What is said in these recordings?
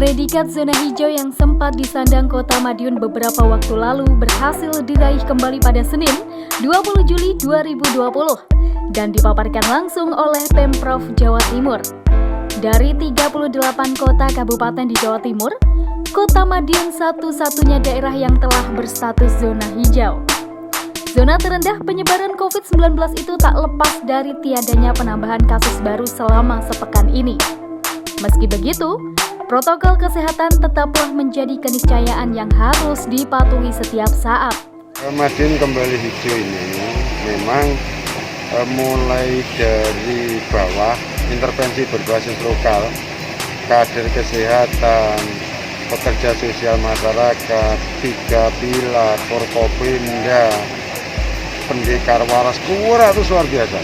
Predikat zona hijau yang sempat disandang Kota Madiun beberapa waktu lalu berhasil diraih kembali pada Senin, 20 Juli 2020 dan dipaparkan langsung oleh Pemprov Jawa Timur. Dari 38 kota kabupaten di Jawa Timur, Kota Madiun satu-satunya daerah yang telah berstatus zona hijau. Zona terendah penyebaran COVID-19 itu tak lepas dari tiadanya penambahan kasus baru selama sepekan ini. Meski begitu, protokol kesehatan tetaplah menjadi keniscayaan yang harus dipatuhi setiap saat. Madiun kembali hijau ini memang mulai dari bawah, intervensi berbasis lokal, kader kesehatan, pekerja sosial masyarakat, 3 pilar, Forkopimda, pendekar waras, kurang itu luar biasa.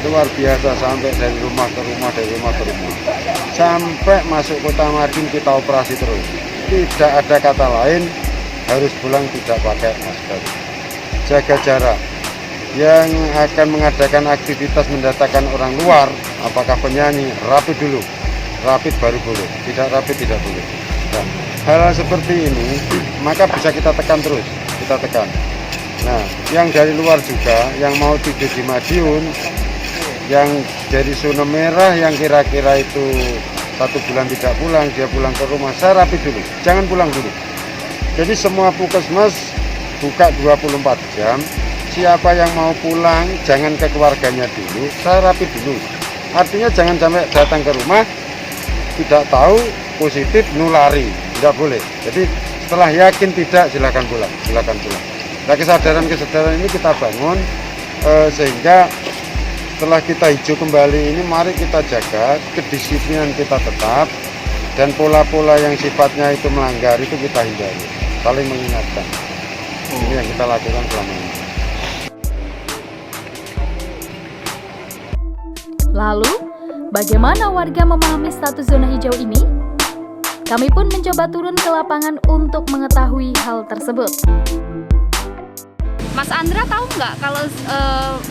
Luar biasa sampai dari rumah ke rumah, dari rumah ke rumah. Sampai masuk Kota Madiun kita operasi terus. Tidak ada kata lain, harus pulang tidak pakai masker. Jaga jarak. Yang akan mengadakan aktivitas mendatangkan orang luar, apakah penyanyi, rapid dulu. Rapid baru boleh, tidak rapid tidak boleh. Nah, hal seperti ini, maka bisa kita tekan terus, kita tekan. Nah, yang dari luar juga, yang mau tidur di Madiun, yang dari zona merah yang kira-kira itu 1 bulan tidak pulang, dia pulang ke rumah, saya rapid dulu, jangan pulang dulu. Jadi semua puskesmas buka 24 jam, siapa yang mau pulang jangan ke keluarganya dulu, saya rapid dulu. Artinya jangan sampai datang ke rumah tidak tahu positif nulari, tidak boleh. Jadi setelah yakin tidak, silakan pulang, silakan pulang. Nah, kesadaran ini kita bangun sehingga setelah kita hijau kembali ini, mari kita jaga kedisiplinan kita tetap, dan pola-pola yang sifatnya itu melanggar itu kita hindari, saling mengingatkan. Ini yang kita lakukan selama ini. Lalu, bagaimana warga memahami status zona hijau ini? Kami pun mencoba turun ke lapangan untuk mengetahui hal tersebut. Mas Andra tahu nggak kalau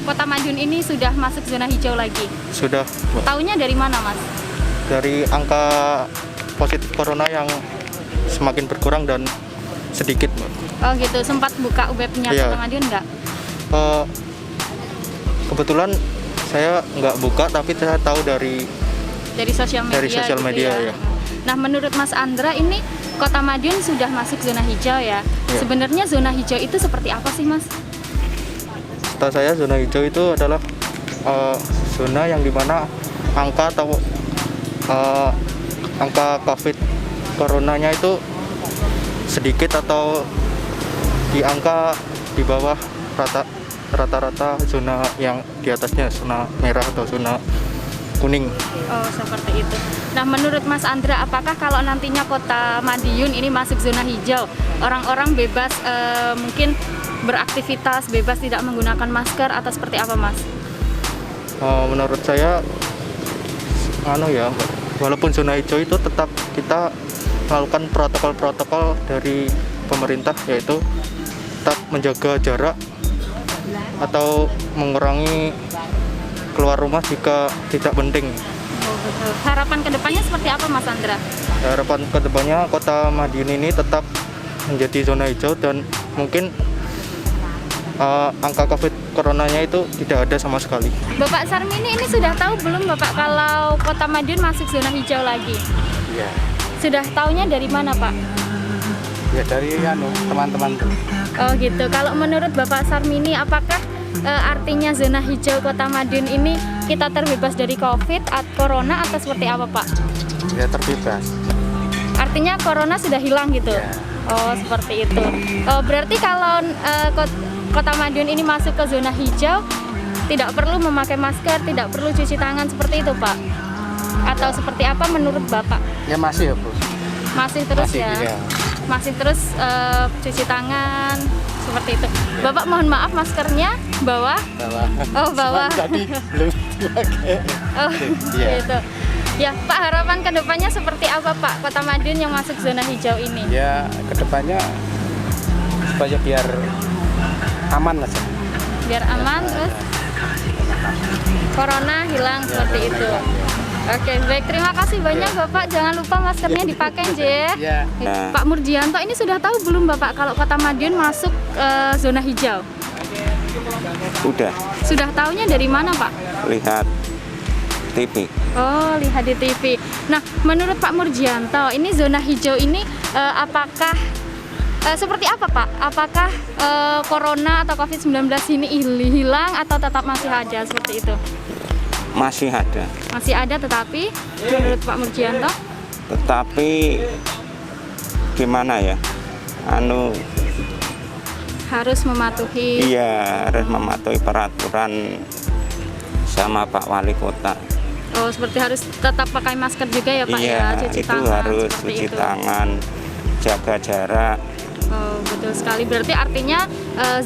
Kota Madiun ini sudah masuk zona hijau lagi? Sudah. Taunya dari mana, Mas? Dari angka positif corona yang semakin berkurang dan sedikit, Mbak. Oh gitu, sempat buka webnya Iya. Kota Madiun nggak? Kebetulan saya nggak buka, tapi saya tahu dari Sosial media. Dari sosial media, ya. Nah, menurut Mas Andra ini Kota Madiun sudah masuk zona hijau ya. Sebenarnya zona hijau itu seperti apa sih, Mas? Setahu saya zona hijau itu adalah zona yang dimana angka COVID coronanya itu sedikit atau di angka di bawah rata-rata zona yang di atasnya, zona merah atau zona kuning. Oh, seperti itu. Nah, menurut Mas Andra, apakah kalau nantinya Kota Madiun ini masuk zona hijau, orang-orang bebas mungkin beraktivitas, bebas tidak menggunakan masker atau seperti apa, Mas? Menurut saya, walaupun zona hijau itu tetap kita melakukan protokol-protokol dari pemerintah, yaitu tetap menjaga jarak atau mengurangi keluar rumah jika tidak penting. Oh, betul. Harapan kedepannya seperti apa, Mas Andra? Harapan kedepannya Kota Madiun ini tetap menjadi zona hijau dan mungkin angka COVID coronanya itu tidak ada sama sekali. Bapak Sarmini ini sudah tahu belum, Bapak, kalau Kota Madiun masuk zona hijau lagi? Ya, Sudah taunya dari mana, Pak? ya dari teman-teman. Oh gitu. Kalau menurut Bapak Sarmini, apakah artinya zona hijau Kota Madiun ini kita terbebas dari COVID atau Corona atau seperti apa, Pak? Ya terbebas. Artinya Corona sudah hilang gitu? Ya. Oh, seperti itu. Oh, berarti kalau Kota Madiun ini masuk ke zona hijau, tidak perlu memakai masker, tidak perlu cuci tangan seperti itu, Pak? Atau seperti apa menurut Bapak? Ya masih ya, Bu. Masih terus Masih, ya? iya. Masih terus cuci tangan seperti itu. Bapak mohon maaf, maskernya bawah? Bawah. Oh, bawah. Tadi belum pakai. Oh, Iya. gitu. Ya, Pak, harapan kedepannya seperti apa, Pak, Kota Madiun yang masuk zona hijau ini? Ya kedepannya supaya biar aman aja. Biar aman, terus Corona hilang seperti itu. Oke, baik, terima kasih banyak Bapak. Jangan lupa maskernya dipakai ya. Ya. Pak Murjianto, ini sudah tahu belum Bapak kalau Kota Madiun masuk zona hijau? Udah Sudah tahunya dari mana Pak? lihat TV. Oh, lihat di TV. Nah, menurut Pak Murjianto, ini zona hijau ini apakah seperti apa Pak? Apakah corona atau COVID-19 ini hilang atau tetap masih ada seperti itu? Masih ada, Masih ada, tetapi menurut Pak Murjianto? tetapi gimana ya? Harus mematuhi. Iya, harus mematuhi peraturan sama Pak Wali Kota. Oh, seperti harus tetap pakai masker juga ya Pak Iya, ya, cuci itu tangan harus seperti cuci itu. tangan, jaga jarak. Oh, betul sekali. Berarti artinya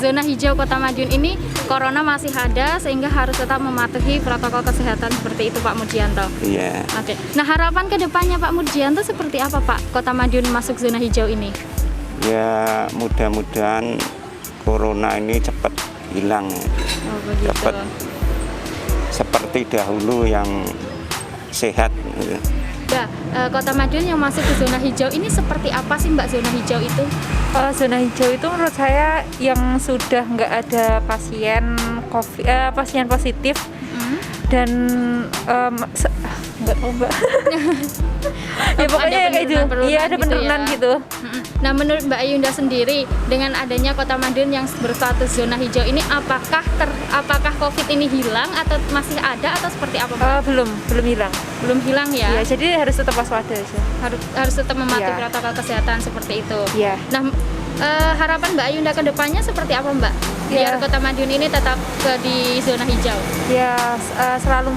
zona hijau Kota Madiun ini corona masih ada sehingga harus tetap mematuhi protokol kesehatan seperti itu Pak Murjianto. Iya, Oke. Nah, harapan kedepannya Pak Murjianto seperti apa Pak? Kota Madiun masuk zona hijau ini. ya mudah-mudahan corona ini cepat hilang, Oh, begitu. cepat seperti dahulu yang sehat. Gitu. Nah, Kota Madiun yang masuk ke zona hijau ini seperti apa sih Mbak zona hijau itu? Zona hijau itu menurut saya yang sudah nggak ada pasien pasien positif dan nggak tahu Mbak. Ya pokoknya Ada kayak gitu. penurunan-penurunan Iya ada gitu penurunan ya. gitu. Nah, menurut Mbak Ayunda sendiri, dengan adanya Kota Madiun yang berstatus zona hijau ini, apakah COVID ini hilang atau masih ada atau seperti apa Mbak? Belum hilang. Belum hilang ya? Iya jadi harus tetap waspada aja. Harus tetap mematuhi Iya. protokol kesehatan seperti itu. Iya. Nah, harapan Mbak Ayunda ke depannya seperti apa Mbak? Biar Iya. Kota Madiun ini tetap di zona hijau. Ya selalu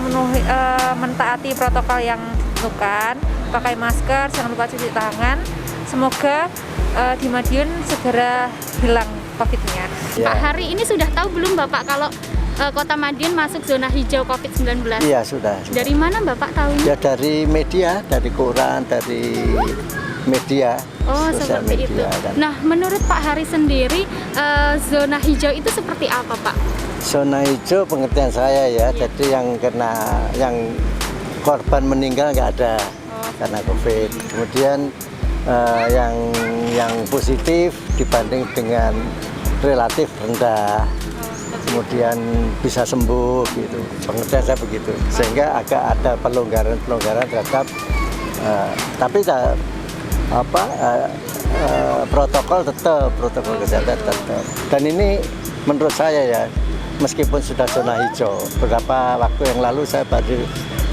mentaati protokol yang ditentukan, pakai masker, jangan lupa cuci tangan. Semoga di Madiun segera hilang COVID-nya. Pak Hari, ini sudah tahu belum Bapak kalau Kota Madiun masuk zona hijau COVID-19? Iya sudah. Dari mana Bapak tahunya? Ya dari media, dari koran, dari media. Oh, sosial seperti itu. media, kan. Nah, menurut Pak Hari sendiri, zona hijau itu seperti apa, Pak? Zona hijau pengertian saya ya, jadi yang korban meninggal nggak ada karena COVID. Kemudian yang positif dibanding dengan relatif rendah. Kemudian bisa sembuh gitu. Pengertian saya begitu. Sehingga agak ada pelonggaran terhadap tapi protokol kesehatan tetap. Dan ini menurut saya ya, meskipun sudah zona hijau, beberapa waktu yang lalu saya baru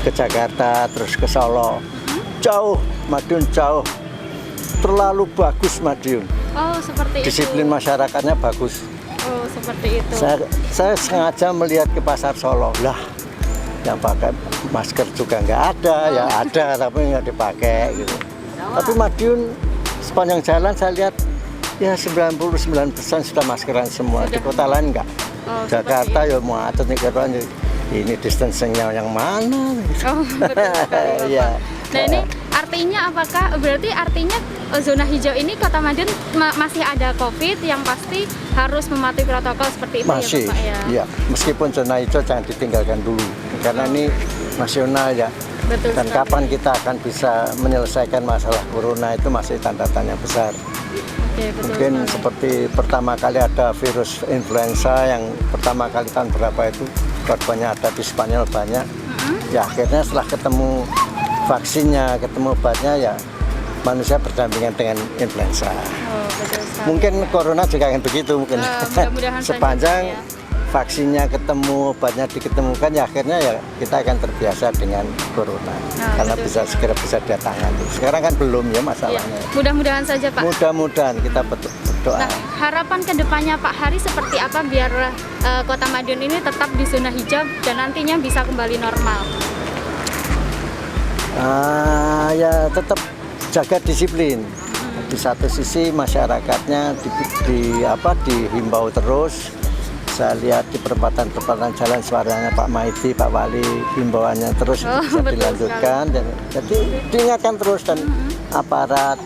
ke Jakarta, terus ke Solo, jauh, Madiun jauh, terlalu bagus Madiun. Oh, seperti Disiplin itu. masyarakatnya bagus. Oh, seperti itu. Saya sengaja melihat ke pasar Solo, lah yang pakai masker juga nggak ada, ya ada tapi nggak dipakai gitu. Tapi Madiun sepanjang jalan saya lihat ya 99% sudah maskeran semua. Di kota lain nggak. Oh, Jakarta ya mau atur nih ini distancingnya yang mana? Oh, betul sekali, Bapak. Iya. Nah, ini artinya berarti artinya zona hijau ini Kota Madiun masih ada COVID, yang pasti harus mematuhi protokol seperti itu Masih, ya Bapak ya? iya. Meskipun zona hijau jangan ditinggalkan dulu, karena ini nasional ya. Betul Dan sekali. kapan kita akan bisa menyelesaikan masalah corona itu masih tanda tanya besar. Oke, betul Mungkin sekali. seperti pertama kali ada virus influenza yang pertama kali tahun berapa itu korbannya ada di Spanyol banyak. Ya akhirnya setelah ketemu vaksinnya, ketemu obatnya ya manusia berdampingan dengan influenza. Oh, betul sekali. Mungkin corona juga akan begitu mungkin. Mudah-mudahan saja, Sepanjang Pak, ya. vaksinnya ketemu, obatnya diketemukan ya akhirnya ya kita akan terbiasa dengan corona. Karena betul segera bisa ditangani. Sekarang kan belum ya Iya. masalahnya. Mudah-mudahan saja Pak. Mudah-mudahan kita berdoa. Nah, harapan kedepannya Pak Hari seperti apa biar Kota Madiun ini tetap di zona hijau dan nantinya bisa kembali normal? Ya tetap jaga disiplin. Di satu sisi masyarakatnya dihimbau terus. Saya lihat di perempatan jalan suaranya Pak Maidi, Pak Wali, himbauannya terus bisa betul dilanjutkan. Dan, jadi diingatkan terus dan aparat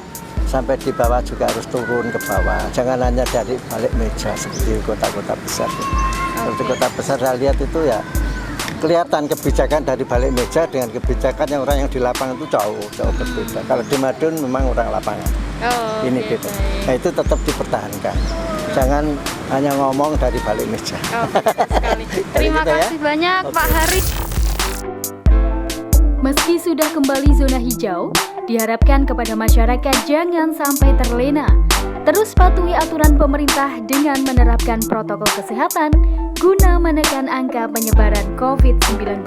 sampai di bawah juga harus turun ke bawah. Jangan hanya dari balik meja seperti kota-kota besar. Seperti kota besar saya lihat itu ya kelihatan kebijakan dari balik meja dengan kebijakan yang orang yang di lapangan itu jauh berbeda. Kalau di Madiun memang orang lapangan. Ini gitu. Nah itu tetap dipertahankan. Jangan hanya ngomong dari balik meja. Sekali. Terima kasih banyak Pak Hari. Meski sudah kembali zona hijau, diharapkan kepada masyarakat jangan sampai terlena. Terus patuhi aturan pemerintah dengan menerapkan protokol kesehatan guna menekan angka penyebaran COVID-19.